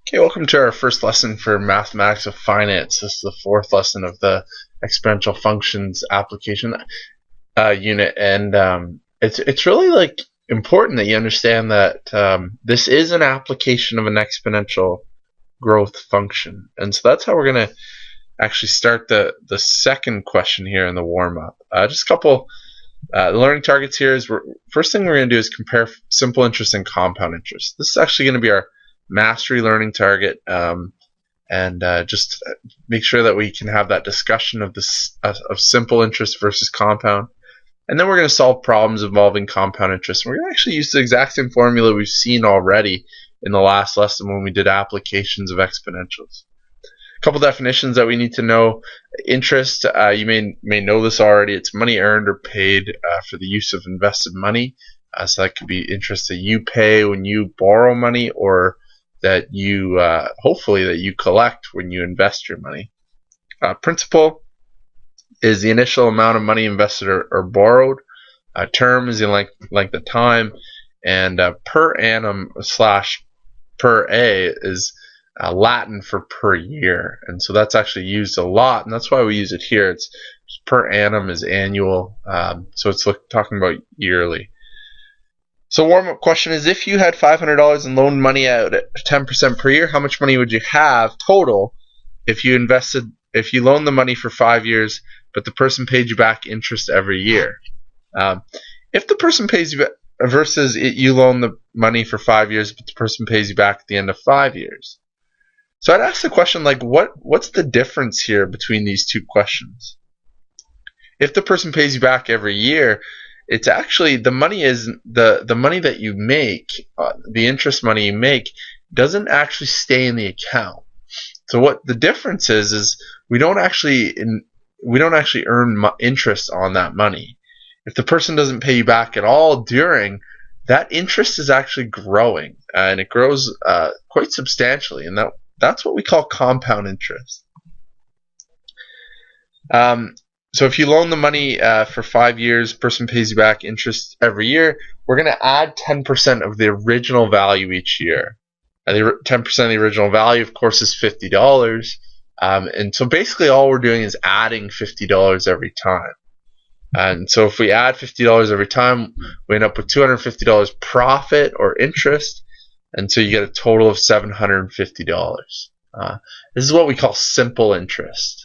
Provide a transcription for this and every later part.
Okay, welcome to our first lesson for Mathematics of Finance. This is the fourth lesson of the exponential functions application unit, and it's really important that you understand that this is an application of an exponential growth function, and so that's how we're going to actually start the second question here in the warm up. Just a couple learning targets here. First thing we're going to do is compare simple interest and compound interest. This is actually going to be our mastery learning target, and just make sure that we can have that discussion of this of simple interest versus compound, and then we're going to solve problems involving compound interest. We're going to actually use the exact same formula we've seen already in the last lesson when we did applications of exponentials. A couple definitions that we need to know. Interest, you may know this already. It's money earned or paid for the use of invested money. So that could be interest that you pay when you borrow money, or that you hopefully that you collect when you invest your money. Principal is the initial amount of money invested or borrowed. Term is the length of time, and per annum / per a is Latin for per year, and so that's actually used a lot, and that's why we use it here. It's per annum is annual, so it's talking about yearly. So warm-up question is, if you had $500 and loaned money out at 10% per year, how much money would you have total if you loaned the money for 5 years, but the person paid you back interest every year? If the person pays you back, versus you loan the money for 5 years, but the person pays you back at the end of 5 years. So I'd ask the question, what's the difference here between these two questions? If the person pays you back every year, it's actually the money is the money that you make, the interest money you make doesn't actually stay in the account. So what the difference is we don't actually earn interest on that money. If the person doesn't pay you back at all during, that interest is actually growing, and it grows quite substantially, and that's what we call compound interest. So if you loan the money for 5 years, person pays you back interest every year, we're going to add 10% of the original value each year. The 10% of the original value, of course, is $50. And so basically all we're doing is adding $50 every time. And so if we add $50 every time, we end up with $250 profit or interest, and so you get a total of $750. This is what we call simple interest.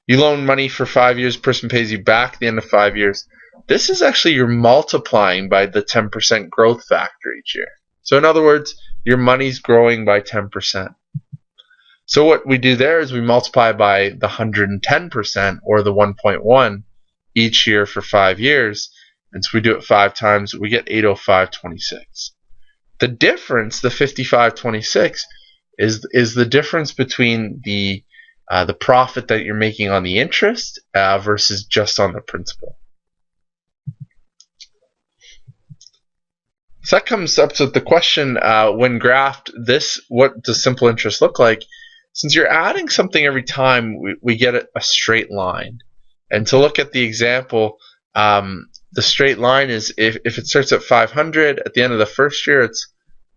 You loan money for 5 years, person pays you back at the end of 5 years. This is actually you're multiplying by the 10% growth factor each year. So in other words, your money's growing by 10%. So what we do there is we multiply by the 110%, or the 1.1, each year for 5 years. And so we do it 5 times, we get 805.26. The difference, the 55.26, is the difference between the profit that you're making on the interest versus just on the principal. So that comes up to the question, when graphed this, what does simple interest look like? Since you're adding something every time, we get a straight line. And to look at the example, the straight line is if it starts at 500, at the end of the first year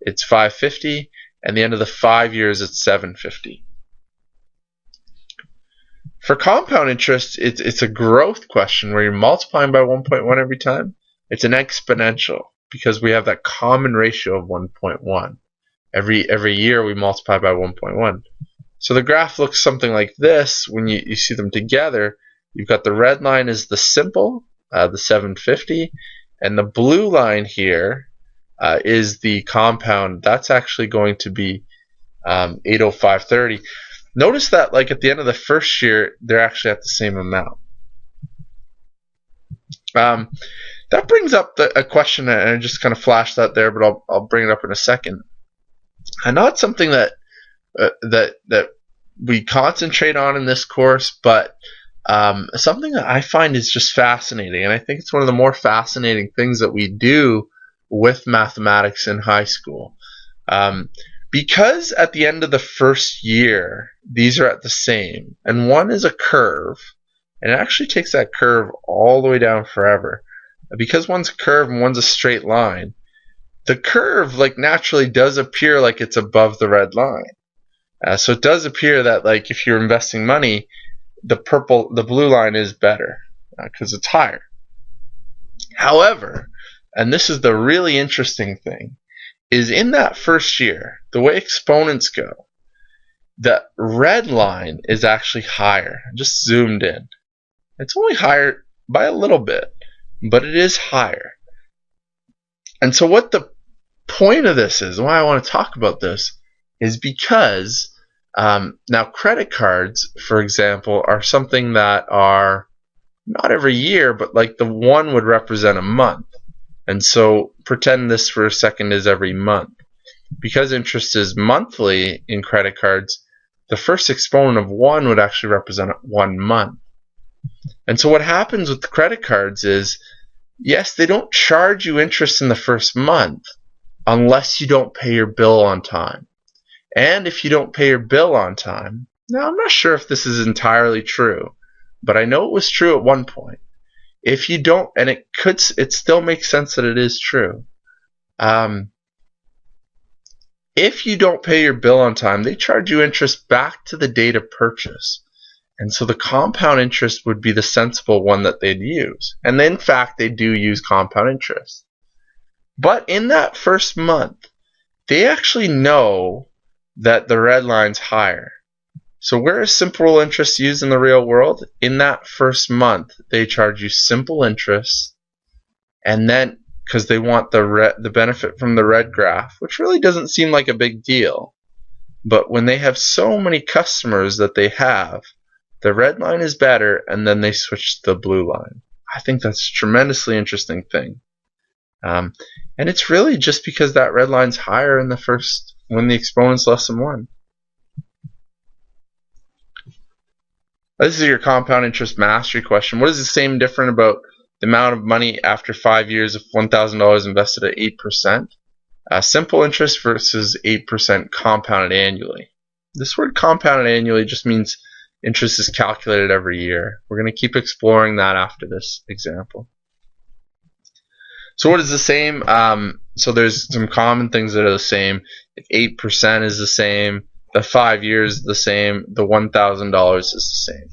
it's 550, and the end of the 5 years it's 750. For compound interest, it's a growth question where you're multiplying by 1.1 every time. It's an exponential because we have that common ratio of 1.1. Every year we multiply by 1.1. So the graph looks something like this when you see them together. You've got the red line is the simple, the 750, and the blue line here is the compound. That's actually going to be 805.30. Notice that at the end of the first year, they're actually at the same amount. That brings up a question, and I just kind of flashed that there, but I'll bring it up in a second. And not something that we concentrate on in this course, but something that I find is just fascinating, and I think it's one of the more fascinating things that we do with mathematics in high school. Because at the end of the first year, these are at the same, and one is a curve, and it actually takes that curve all the way down forever. Because one's a curve and one's a straight line, the curve like naturally does appear like it's above the red line. So it does appear that like if you're investing money, the blue line is better because it's higher. However, and this is the really interesting thing, is in that first year, the way exponents go, the red line is actually higher. I just zoomed in. It's only higher by a little bit, but it is higher. And so what the point of this is, why I want to talk about this, is because now credit cards, for example, are something that are not every year, but like the one would represent a month. And so pretend this for a second is every month. Because interest is monthly in credit cards, the first exponent of 1 would actually represent 1 month. And so what happens with the credit cards is, yes, they don't charge you interest in the first month unless you don't pay your bill on time. And if you don't pay your bill on time, now I'm not sure if this is entirely true, but I know it was true at one point. If you don't, and it still makes sense that it is true. If you don't pay your bill on time, they charge you interest back to the date of purchase. And so the compound interest would be the sensible one that they'd use. And in fact, they do use compound interest. But in that first month, they actually know that the red line's higher. So where is simple interest used in the real world? In that first month, they charge you simple interest, and then because they want the benefit from the red graph, which really doesn't seem like a big deal. But when they have so many customers that they have, the red line is better, and then they switch to the blue line. I think that's a tremendously interesting thing. And it's really just because that red line's higher in the first, when the exponent's less than 1. This is your compound interest mastery question. What is the same different about the amount of money after 5 years of $1,000 invested at 8%? Simple interest versus 8% compounded annually. This word compounded annually just means interest is calculated every year. We're going to keep exploring that after this example. So what is the same? So there's some common things that are the same. If 8% is the same, the 5 years is the same, the $1,000 is the same.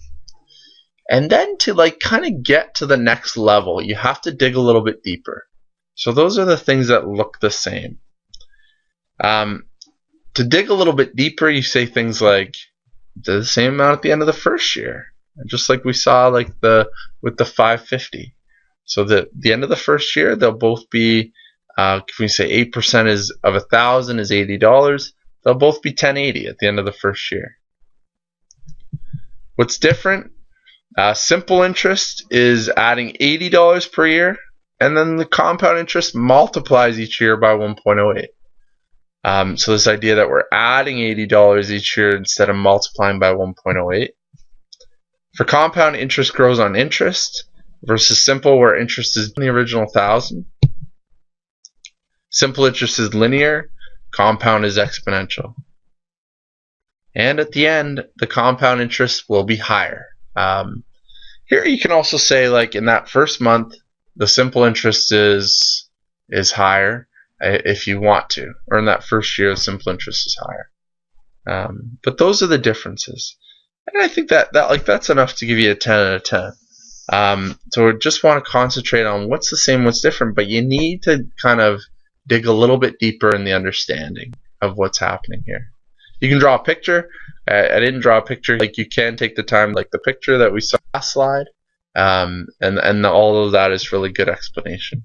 And then to like kind of get to the next level, you have to dig a little bit deeper. So those are the things that look the same. To dig a little bit deeper, you say things like the same amount at the end of the first year, just like we saw like with the 550. So the end of the first year, they'll both be, if we say 8% is of 1,000 is $80, they'll both be $10.80 at the end of the first year. What's different? Simple interest is adding $80 per year, and then the compound interest multiplies each year by 1.08. So this idea that we're adding $80 each year instead of multiplying by 1.08. For compound, interest grows on interest, versus simple, where interest is the original 1,000. Simple interest is linear, compound is exponential. And at the end, the compound interest will be higher. Here you can also say, like in that first month, the simple interest is higher if you want to, or in that first year, the simple interest is higher. But those are the differences, and I think that's enough to give you a 10 out of 10. So we just want to concentrate on what's the same, what's different, but you need to kind of dig a little bit deeper in the understanding of what's happening here. You can draw a picture. I didn't draw a picture. Like you can take the time, like the picture that we saw last slide, and all of that is really good explanation.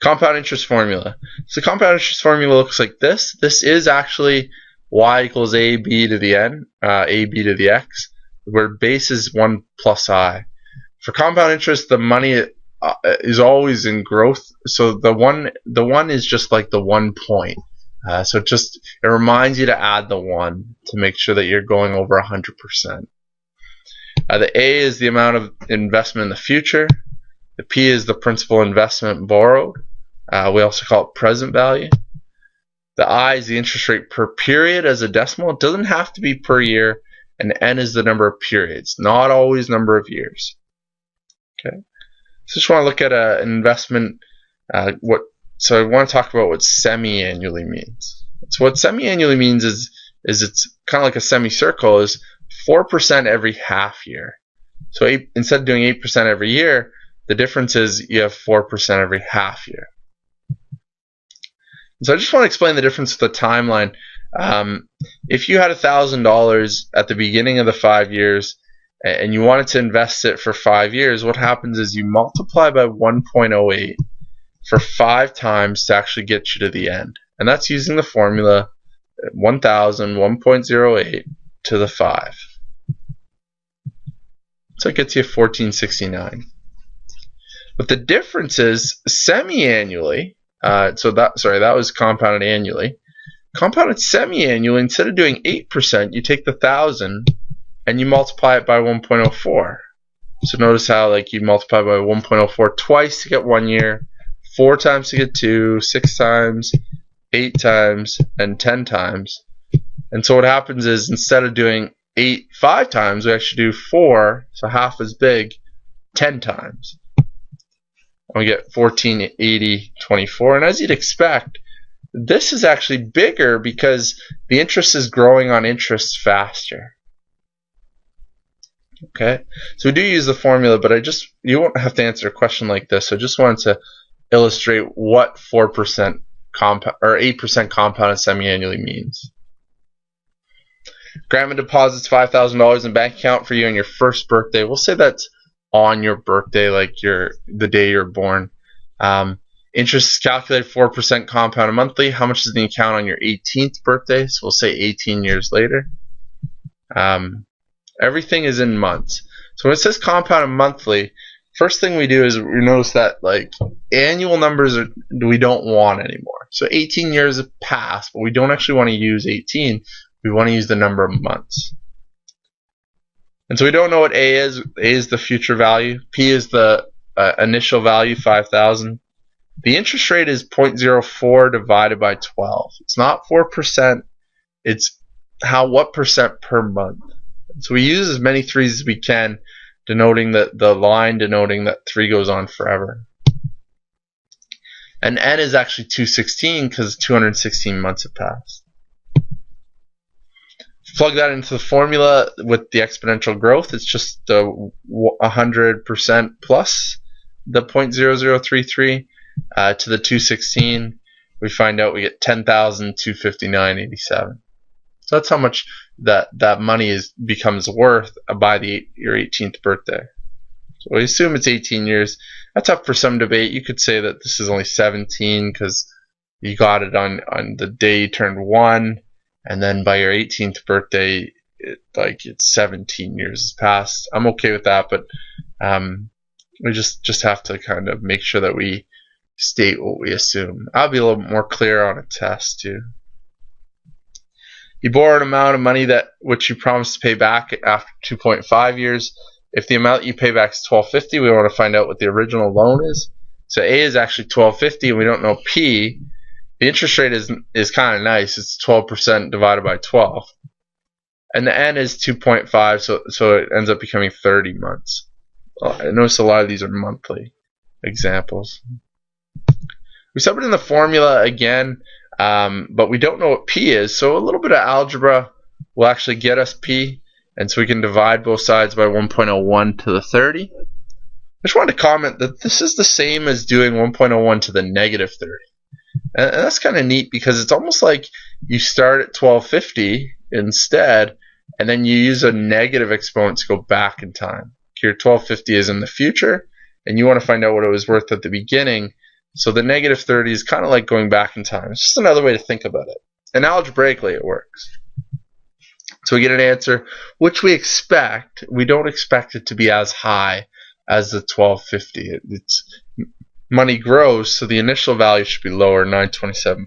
Compound interest formula. So the compound interest formula looks like this. This is actually y equals ab to the n, ab to the x, where base is 1 plus I. For compound interest, the money is always in growth. So the one is just like the 1 point. So it reminds you to add the 1 to make sure that you're going over 100%. The A is the amount of investment in the future. The P is the principal investment borrowed. We also call it present value. The I is the interest rate per period as a decimal. It doesn't have to be per year. And N is the number of periods, not always number of years. Okay. So just want to look at an investment So I want to talk about what semi-annually means. So what semi-annually means is it's kind of like a semicircle, is 4% every half year. So instead of doing 8% every year, the difference is you have 4% every half year. So I just want to explain the difference with the timeline. If you had $1,000 at the beginning of the 5 years and you wanted to invest it for 5 years, what happens is you multiply by 1.08 for 5 times to actually get you to the end. And that's using the formula 1,000, 1.08 to the 5. So it gets you 1469. But the difference is semi-annually, that was compounded annually. Compounded semi-annually, instead of doing 8%, you take the 1,000 and you multiply it by 1.04. So notice how you multiply by 1.04 twice to get 1 year, 4 times to get 2, 6 times, 8 times, and 10 times. And so what happens is instead of doing 8 5 times, we actually do 4, so half as big, 10 times. And we get 1480.24. And as you'd expect, this is actually bigger because the interest is growing on interest faster. Okay, so we do use the formula, but you won't have to answer a question like this. So I just wanted to illustrate what 4% or 8% compounded semi-annually means. Grandma deposits $5,000 in bank account for you on your first birthday. We'll say that's on your birthday, like the day you're born. Interest is calculated 4% compounded monthly. How much is in the account on your 18th birthday? So we'll say 18 years later. Everything is in months. So when it says compounded monthly, first thing we do is we notice that annual numbers we don't want anymore. So 18 years have passed, but we don't actually want to use 18. We want to use the number of months. And so we don't know what A is. A is the future value. P is the initial value, 5,000. The interest rate is 0.04 divided by 12. It's not 4%. It's what percent per month. So we use as many 3s as we can, denoting the line denoting that 3 goes on forever. And N is actually 216 because 216 months have passed. Plug that into the formula with the exponential growth. It's just 100% plus the 0.0033 to the 216. We find out we get 10,259.87. So that's how much that money becomes worth by your 18th birthday. So we assume it's 18 years. That's up for some debate. You could say that this is only 17 because you got it on the day you turned 1, and then by your 18th birthday, it's 17 years has passed. I'm okay with that, but we just have to kind of make sure that we state what we assume. I'll be a little bit more clear on a test too. You borrow an amount of money which you promise to pay back after 2.5 years. If the amount you pay back is $1,250, we want to find out what the original loan is. So A is actually $1,250, and we don't know P. The interest rate is kind of nice. It's 12% divided by 12. And the N is 2.5, so it ends up becoming 30 months. I notice a lot of these are monthly examples. We sub it in the formula again, but we don't know what P is, so a little bit of algebra will actually get us P, and so we can divide both sides by 1.01 to the 30. I just wanted to comment that this is the same as doing 1.01 to the negative 30. And that's kind of neat because it's almost like you start at 1250 instead, and then you use a negative exponent to go back in time. Your 1250 is in the future, and you want to find out what it was worth at the beginning. So the negative 30 is kind of like going back in time. It's just another way to think about it. And algebraically, it works. So we get an answer, which we expect. We don't expect it to be as high as the 1250. Money grows, so the initial value should be lower, 927.40.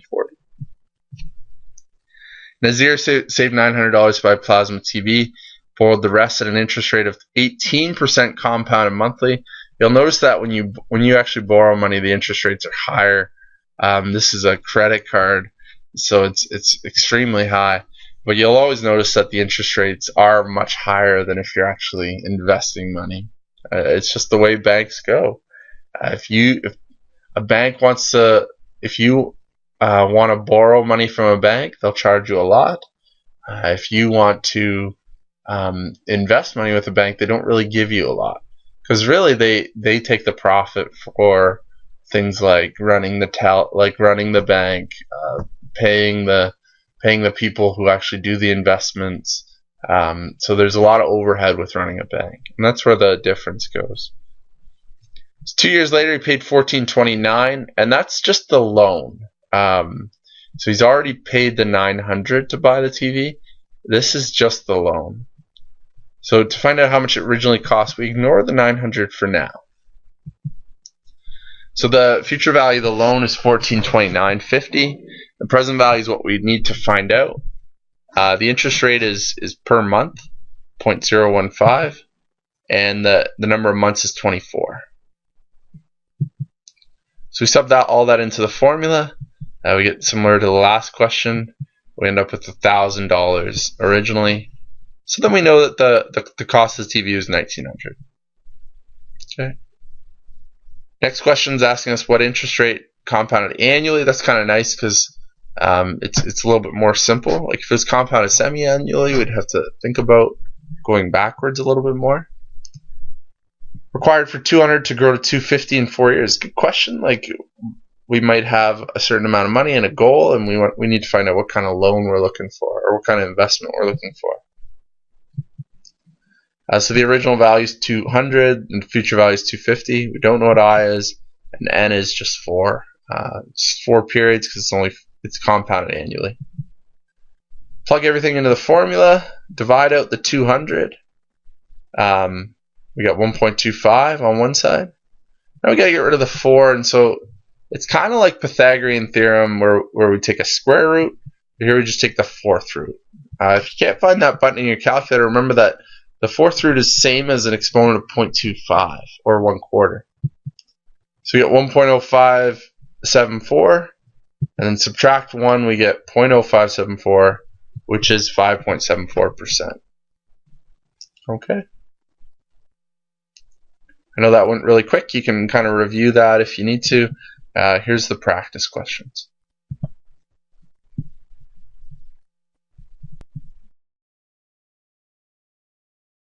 Nazir saved $900 to buy a plasma TV, borrowed the rest at an interest rate of 18% compounded monthly. You'll notice that when you actually borrow money, the interest rates are higher. This is a credit card, so it's extremely high. But you'll always notice that the interest rates are much higher than if you're actually investing money. It's just the way banks go. If a bank wants to, if you want to borrow money from a bank, they'll charge you a lot. If you want to invest money with a bank, they don't really give you a lot, because really they take the profit for things like running the bank, paying the people who actually do the investments. So there's a lot of overhead with running a bank, and that's where the difference goes. So 2 years later, he paid $14.29, and that's just the loan. So he's already paid the $900 to buy the TV. This is just the loan. So to find out how much it originally cost, we ignore the $900 for now. So the future value of the loan is $14.29.50. The present value is what we need to find out. The interest rate is per month, 0.015, and the number of months is 24. So we sub all that into the formula. We get similar to the last question. We end up with $1,000 originally. So then we know that the cost of the TV is $1,900. Okay. Next question is asking us what interest rate compounded annually. That's kind of nice because it's a little bit more simple. Like if it was compounded semi-annually, we'd have to think about going backwards a little bit more. Required for 200 to grow to 250 in 4 years. Good question. Like we might have a certain amount of money and a goal, and we need to find out what kind of loan we're looking for or what kind of investment we're looking for. So the original value is 200 and the future value is 250. We don't know what I is, and N is just 4. It's 4 periods because it's compounded annually. Plug everything into the formula. Divide out the 200. We got 1.25 on one side. Now we got to get rid of the 4, and so it's kind of like Pythagorean theorem where we take a square root. Here we just take the 4th root. If you can't find that button in your calculator, remember that the 4th root is same as an exponent of 0.25 or 1/4. So we get 1.0574, and then subtract 1, we get 0.0574, which is 5.74%. Okay. I know that went really quick. You can kind of review that if you need to. Here's the practice questions.